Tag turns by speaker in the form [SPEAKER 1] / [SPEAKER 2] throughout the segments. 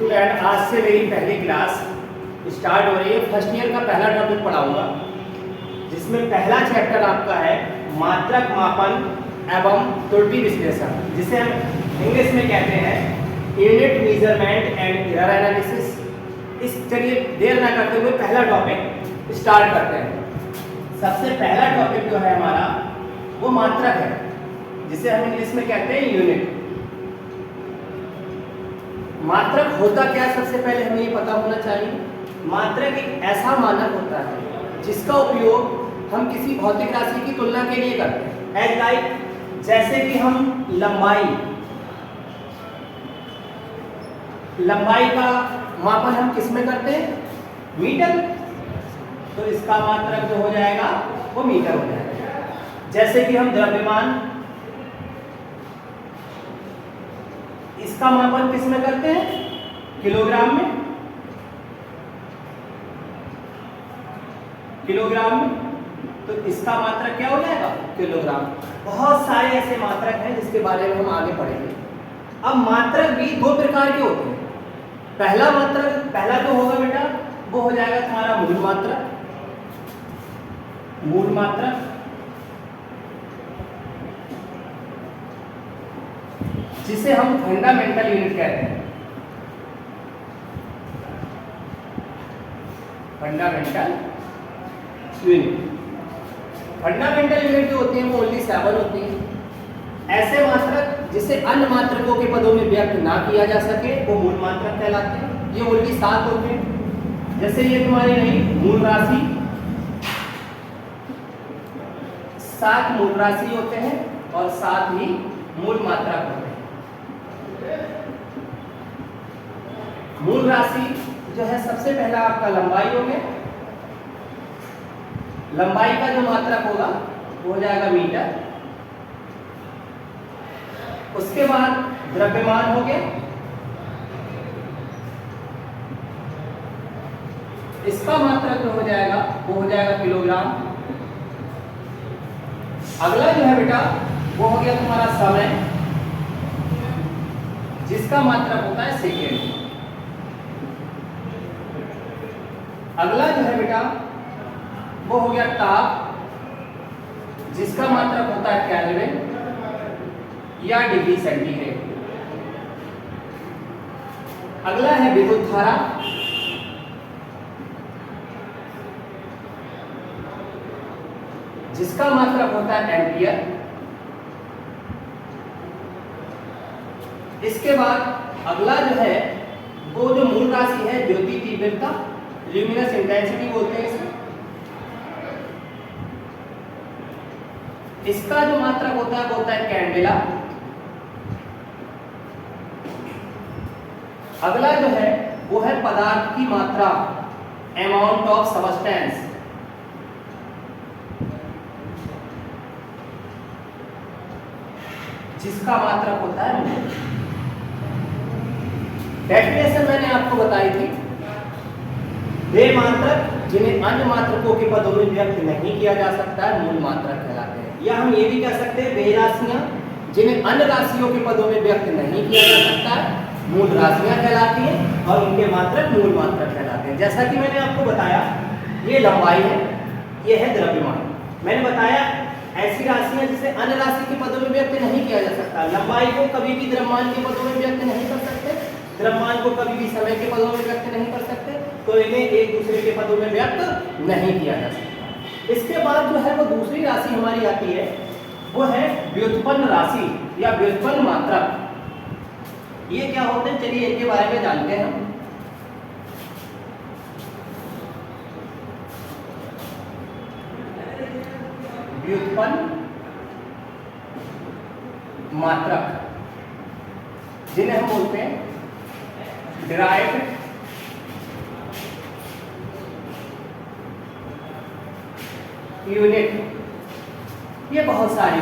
[SPEAKER 1] Student, आज से मेरी पहली क्लास स्टार्ट हो रही है। फर्स्ट ईयर का पहला टॉपिक पढ़ाऊंगा, जिसमें पहला चैप्टर आपका है मात्रक मापन एवं त्रुटि विश्लेषण, जिसे हम इंग्लिश में कहते हैं unit measurement and error analysis. इस चलिए देर ना करते हुए पहला टॉपिक स्टार्ट करते हैं। सबसे पहला टॉपिक जो है हमारा वो मात्रक है, जिसे हम इंग्लिश में कहते हैं यूनिट। मात्रक होता क्या है, सबसे पहले हमें ये पता होना चाहिए। मात्रक एक ऐसा मानक होता है जिसका उपयोग हम किसी भौतिक राशि की तुलना के लिए करते हैं। एज लाइक, जैसे कि हम लंबाई का मापन हम किस में करते हैं? मीटर। तो इसका मात्रक जो हो जाएगा वो मीटर हो जाएगा। जैसे कि हम द्रव्यमान, इसका मापन किस में करते हैं? किलोग्राम में। तो इसका मात्रक क्या हो जाएगा? किलोग्राम। बहुत सारे ऐसे मात्रक हैं जिसके बारे में हम आगे पढ़ेंगे। अब मात्रक भी दो प्रकार के होते हैं। पहला जो होगा बेटा वो हो जाएगा तुम्हारा मूल मात्रक, जिसे हम फंडामेंटल यूनिट कहते हैं। फंडामेंटल यूनिट जो होती है वो ओनली 7 होती है। ऐसे मात्रक जिसे अन्य मात्रकों के पदों में व्यक्त ना किया जा सके वो मूल मात्रक कहलाते हैं। ये ओनली 7 होते हैं। जैसे ये तुम्हारी रही मूल राशि, 7 मूल राशि होते हैं और 7 ही मूल मात्रक होते हैं। मूल राशि जो है सबसे पहला आपका लंबाई हो गया। लंबाई का जो मात्रक होगा वो हो जाएगा मीटर। उसके बाद द्रव्यमान हो गया, इसका मात्रक जो हो जाएगा वो हो जाएगा किलोग्राम। अगला जो है बेटा वो हो गया तुम्हारा समय, जिसका मात्रक होता है सेकेंड। अगला जो है बेटा वो हो गया ताप, जिसका मात्रक होता है केल्विन या डिग्री सेंटीग्रेड। अगला है विद्युत धारा, जिसका मात्रक होता है एम्पियर। इसके बाद अगला जो है वो जो मूल राशि है ज्योति तीव्रता, ल्यूमिनस इंटेंसिटी बोलते हैं इसे। इसका जो मात्रक होता है वो होता है कैंडेला। अगला जो है वो है पदार्थ की मात्रा, अमाउंट ऑफ सबस्टेंस। जिसका मात्रक होता है मोल। डेफिनेशन मैंने आपको बताई थी। वे मात्रक जिन्हें अन्य मात्रकों के पदों में व्यक्त नहीं किया जा सकता है मूल मात्रक कहलाते हैं। या हम ये भी कह सकते हैं वे राशियां जिन्हें अन्य राशियों के पदों में व्यक्त नहीं किया जा सकता है मूल राशियां कहलाती हैं, और उनके मात्रक मूल मात्रक कहलाते हैं। जैसा कि मैंने आपको बताया, ये लंबाई है, ये है द्रव्यमान। मैंने बताया ऐसी राशियां जिसे अन्य राशि के पदों में व्यक्त नहीं किया जा सकता। लंबाई को कभी भी द्रव्यमान के पदों में व्यक्त नहीं कर सकते, द्रव्यमान को कभी भी समय के पदों में व्यक्त नहीं कर सकते, तो इन्हें एक दूसरे के पदों में व्यक्त नहीं किया जा सकता। इसके बाद जो है वो दूसरी राशि hamaरी आती है, वो है व्युत्पन्न राशि या व्युत्पन्न मात्रक। ये क्या होते हैं, चलिए इनके बारे में जानते हैं हम। व्युत्पन्न मात्रक, जिन्हें हम बोलते हैं डिराइव्ड यूनिट। ये बहुत सारी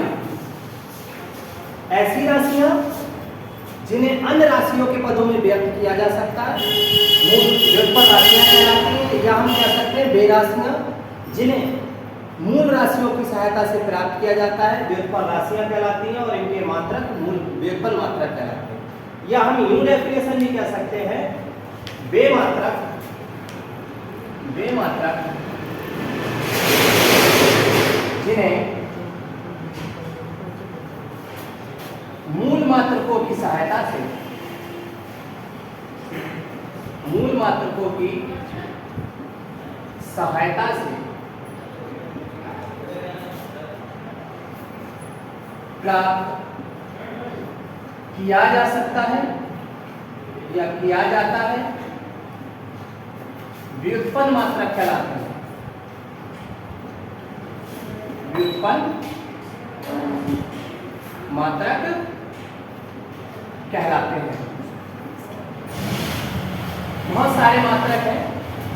[SPEAKER 1] ऐसी राशियां जिन्हें अन्य राशियों के पदों में व्यक्त किया जा सकता है व्युत्पन्न राशियां कहलाती हैं। या हम कह सकते हैं वे राशियां जिन्हें मूल राशियों की सहायता से प्राप्त किया जाता है व्युत्पन्न राशियां कहलाती हैं, और इनके मात्रक मूल व्युत्पन्न मात्रक कहलाते हैं। या हम यूं डेफिनेशन भी कह सकते हैं, बेमात्रक जिन्हें मूल मात्रकों की सहायता से प्राप्त किया जा सकता है या किया जाता है, व्युत्पन्न मात्रक कहलाते हैं। व्युत्पन्न मात्रक कहलाते हैं। बहुत सारे मात्रक हैं,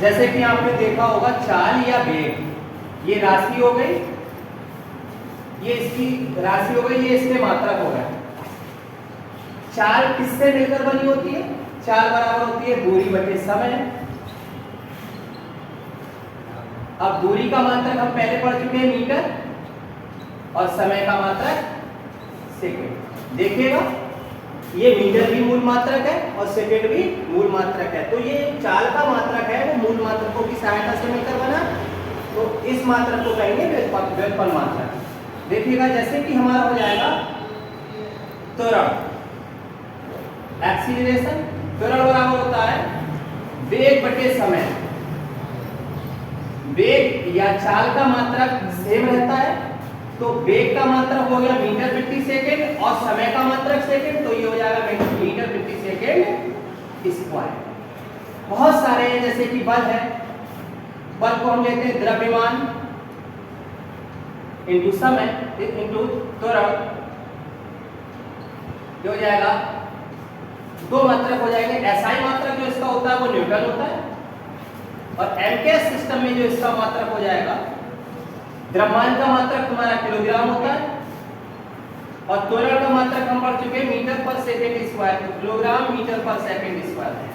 [SPEAKER 1] जैसे कि आपने देखा होगा चाल या वेग, ये राशि हो गई, ये इसकी राशि हो गई, ये इसके मात्रक हो गए। चाल किससे मिलकर बनी होती है? चाल बराबर होती है दूरी बटे समय। अब दूरी का मात्रक हम पहले पढ़ चुके हैं मीटर, और समय का मात्रक सेकंड। देखिएगा ये मीटर भी मूल मात्रक है और सेकंड भी मूल मात्रक है। तो ये चाल का मात्रक है वो मूल मात्रकों की सहायता से मिलकर बना, तो इस मात्रक को कहेंगे व्युत्पन्न मात्रक। देखिएगा जैसे कि हमारा हो जाएगा त्वरण, एक्सीलरेशन। त्वरण बराबर होता है वेग बटे समय। वेग या चाल का मात्रक सेम रहता है, तो वेग का मात्रक हो गया मीटर प्रति सेकंड और समय का मात्रक सेकंड, तो ये हो जाएगा मीटर प्रति सेकंड स्क्वायर। बहुत सारे हैं, जैसे कि बल है, बल को हम लेते हैं द्रव्यमान इंटू समय इंटू त्वरण, ये हो जाएगा दो मात्रक हो जाएंगे। एसआई मात्रक जो इसका होता है वो न्यूटन होता है, और एमकेएस सिस्टम में जो इसका मात्रक हो जाएगा, द्रव्यमान का मात्रक तुम्हारा किलोग्राम होता है, और त्वरण का मात्रक हम पढ़ चुके हैं मीटर पर सेकंड स्क्वायर, तो किलोग्राम मीटर पर सेकंड स्क्वायर है।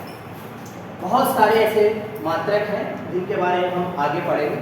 [SPEAKER 1] बहुत सारे ऐसे मात्रक हैं जिनके बारे में हम आगे पढ़ेंगे।